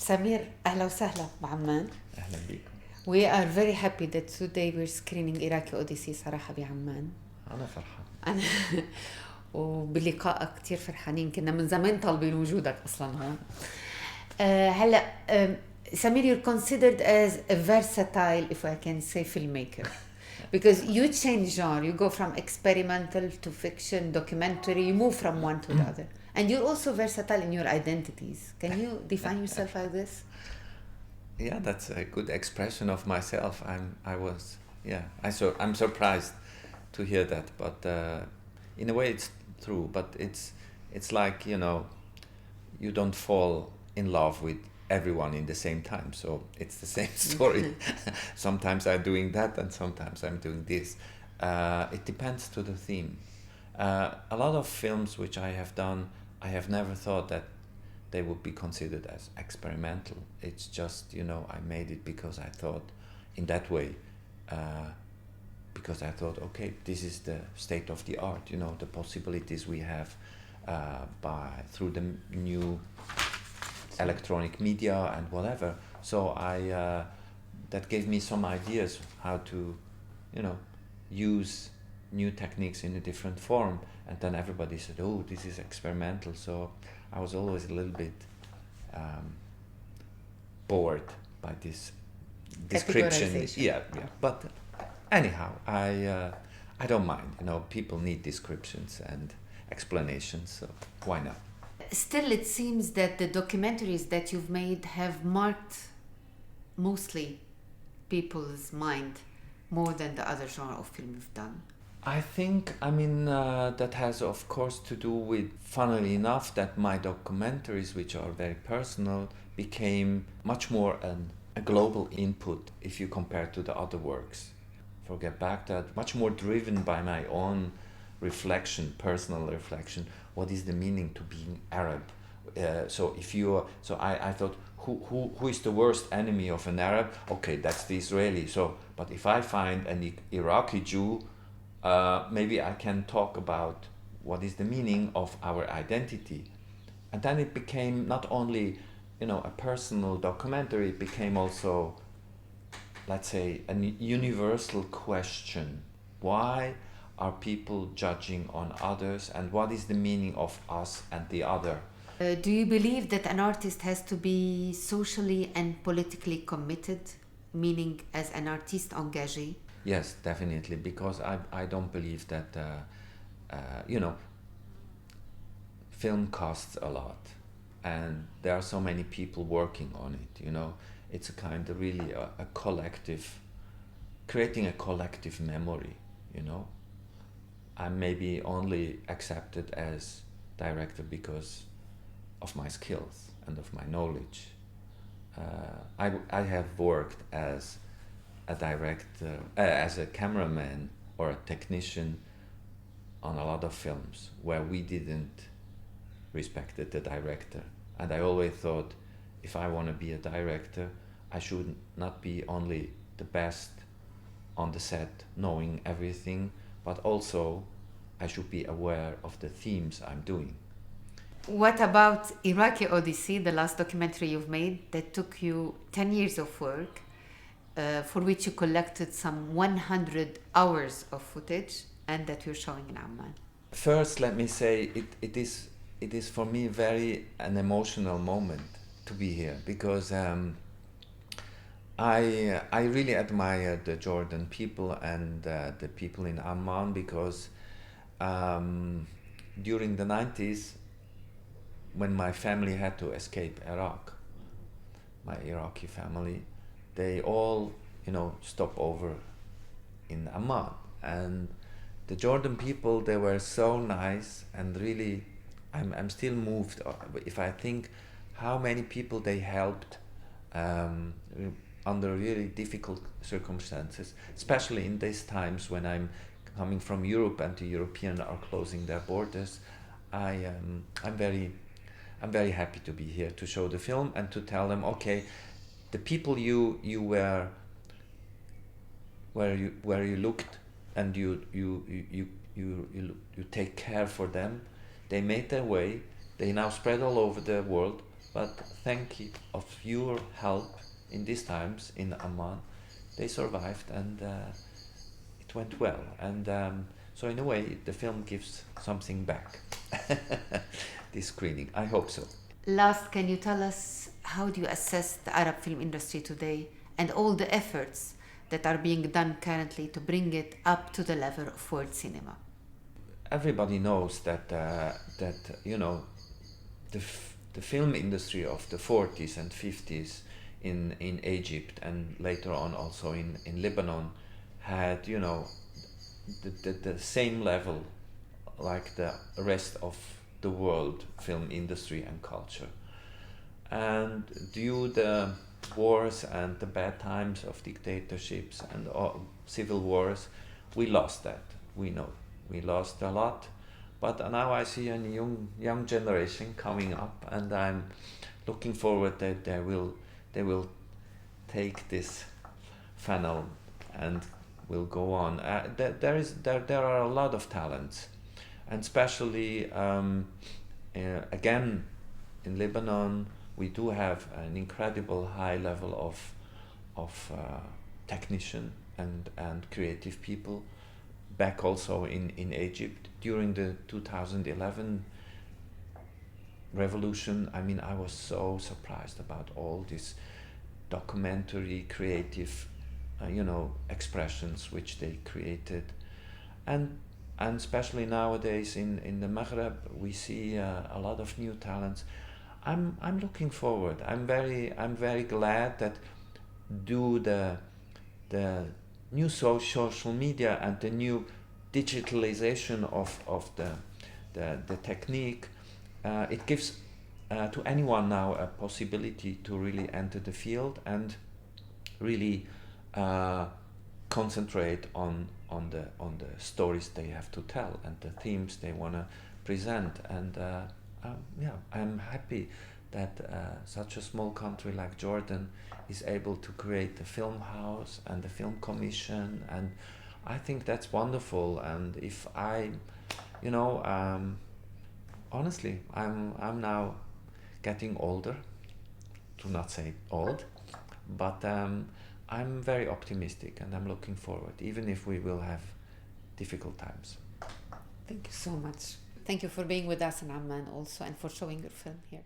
Samir, أهلا وسهلا بعمان. أهلا بكم. We are very happy that today we're screening Iraqi Odyssey صراحة بعمان. أنا فرحان. أنا وبلقائك كتير فرحانين، كنا من زمان طالبين وجودك أصلا هون. هلا Samir, you're considered as a versatile, if I can say, filmmaker. Because you change genre, you go from experimental to fiction, documentary, you move from one to the other. And you're also versatile in your identities. Can you define yourself like this? Yeah, that's a good expression of myself. I'm surprised to hear that, but in a way it's true. But it's like, you don't fall in love with everyone in the same time. So it's the same story. Sometimes I'm doing that, and sometimes I'm doing this. It depends to the theme. A lot of films which I have done, I have never thought that they would be considered as experimental. It's just, I made it because I thought in that way, because I thought, okay, this is the state of the art, the possibilities we have through the new electronic media and whatever. So that gave me some ideas how to, use new techniques in a different form. And then everybody said, oh, this is experimental. So I was always a little bit bored by this description. Yeah. But anyhow, I don't mind. People need descriptions and explanations, so why not? Still, it seems that the documentaries that you've made have marked mostly people's mind more than the other genre of film you've done. I think, that has of course to do with, funnily enough, that my documentaries, which are very personal, became much more a global input if you compare to the other works. Forget back that, much more driven by my own reflection, personal reflection. What is the meaning to being Arab? I thought, who is the worst enemy of an Arab? Okay, that's the Israeli. But if I find an Iraqi Jew, maybe I can talk about what is the meaning of our identity. And then it became not only, a personal documentary, it became also, let's say, a universal question. Why are people judging on others, and what is the meaning of us and the other? Do you believe that an artist has to be socially and politically committed, meaning as an artiste engagé? Yes, definitely, because I don't believe that, film costs a lot, and there are so many people working on it, It's a kind of really a collective, creating a collective memory, I'm maybe only accepted as director because of my skills and of my knowledge. I have worked as a director, as a cameraman or a technician on a lot of films where we didn't respect the director. And I always thought, if I want to be a director, I should not be only the best on the set, knowing everything, but also I should be aware of the themes I'm doing. What about Iraqi Odyssey, the last documentary you've made that took you 10 years of work, for which you collected some 100 hours of footage and that you're showing in Amman? First, let me say it is for me very an emotional moment to be here, because I really admire the Jordan people and the people in Amman, because during the 90s, when my family had to escape Iraq, my Iraqi family, they all, stopped over in Amman. And the Jordan people, they were so nice, and really, I'm still moved if I think how many people they helped under really difficult circumstances, especially in these times when I'm coming from Europe and the Europeans are closing their borders. I'm very happy to be here to show the film and to tell them, okay, the people you were where you looked and you take care for them, they made their way, they now spread all over the world, but thank you of your help in these times in Amman, they survived, and it went well. And so in a way, the film gives something back. This screening, I hope so. Last, can you tell us how do you assess the Arab film industry today and all the efforts that are being done currently to bring it up to the level of world cinema? Everybody knows that you know, the film industry of the 40s and 50s in Egypt, and later on also in Lebanon, had, you know, the same level like the rest of the world film industry and culture. And due the wars and the bad times of dictatorships and civil wars, we lost that. We know we lost a lot, but now I see a young generation coming up, and I'm looking forward that they will take this funnel and will go on. There are a lot of talents, and especially again in Lebanon we do have an incredible high level of technician and creative people. Back also in Egypt during the 2011 revolution, I mean, I was so surprised about all these documentary creative you know, expressions which they created, and especially nowadays in the Maghreb we see a lot of new talents. I'm looking forward. I'm very glad that due the new social media and the new digitalization of the technique, it gives to anyone now a possibility to really enter the field and really concentrate on the stories they have to tell and the themes they want to present. And yeah, I'm happy that such a small country like Jordan is able to create the film house and the film commission, and I think that's wonderful. And if I, you know, honestly, I'm now getting older, to not say old, but I'm very optimistic and I'm looking forward, even if we will have difficult times. Thank you so much. Thank you for being with us in Amman also, and for showing your film here.